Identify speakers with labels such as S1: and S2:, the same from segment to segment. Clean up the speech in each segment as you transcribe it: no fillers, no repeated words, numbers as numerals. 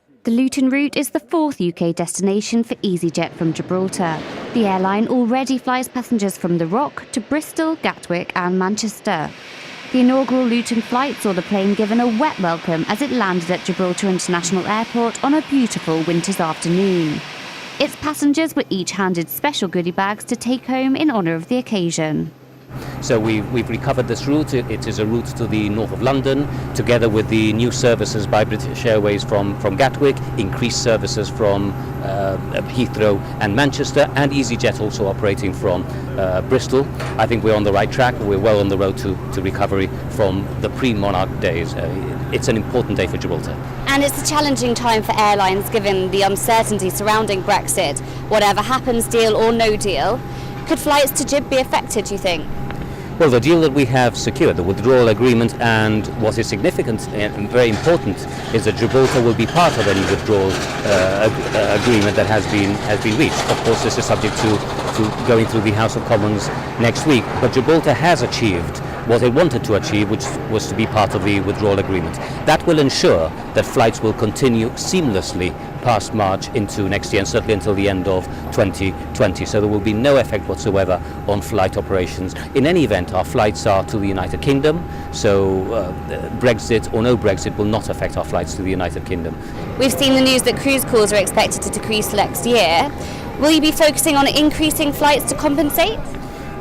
S1: The Luton route is the fourth UK destination for EasyJet from Gibraltar. The airline already flies passengers from the Rock to Bristol, Gatwick and Manchester. The inaugural Luton flight saw the plane given a wet welcome as it landed at Gibraltar International Airport on a beautiful winter's afternoon. Its passengers were each handed special goodie bags to take home in honour of the occasion.
S2: So we've recovered this route. It is a route to the north of London, together with the new services by British Airways from Gatwick, increased services from Heathrow and Manchester, and EasyJet also operating from Bristol. I think we're on the right track. We're well on the road to recovery from the pre-Monarch days. It's an important day for Gibraltar.
S1: And it's a challenging time for airlines given the uncertainty surrounding Brexit. Whatever happens, deal or no deal, could flights to Gib be affected, do you think?
S2: Well, the deal that we have secured, the withdrawal agreement, and what is significant and very important is that Gibraltar will be part of any withdrawal agreement that has been reached. Of course, this is subject to going through the House of Commons next week, but Gibraltar has achieved what it wanted to achieve, which was to be part of the withdrawal agreement. That will ensure that flights will continue seamlessly past March into next year, and certainly until the end of 2020. So there will be no effect whatsoever on flight operations. In any event, our flights are to the United Kingdom, so Brexit or no Brexit will not affect our flights to the United Kingdom.
S1: We've seen the news that cruise calls are expected to decrease next year. Will you be focusing on increasing flights to compensate?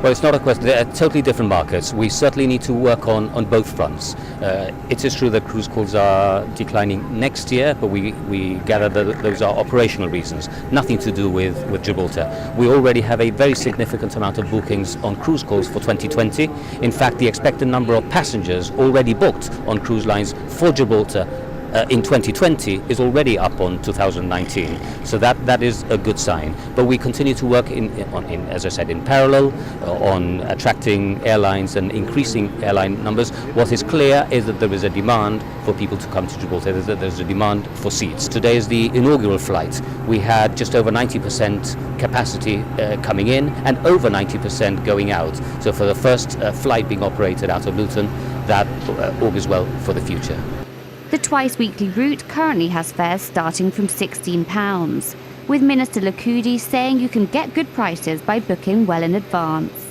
S2: Well, it's not a question. They're totally different markets. We certainly need to work on both fronts. It is true that cruise calls are declining next year, but we gather that those are operational reasons, nothing to do with Gibraltar. We already have a very significant amount of bookings on cruise calls for 2020. In fact, the expected number of passengers already booked on cruise lines for Gibraltar in 2020 is already up on 2019, so that is a good sign. But we continue to work as I said, in parallel on attracting airlines and increasing airline numbers. What is clear is that there is a demand for people to come to Gibraltar. There's a demand for seats. Today is the inaugural flight. We had just over 90% capacity coming in and over 90% going out. So for the first flight being operated out of Luton, that augurs well for the future.
S1: The twice-weekly route currently has fares starting from £16, with Minister Lakoudi saying you can get good prices by booking well in advance.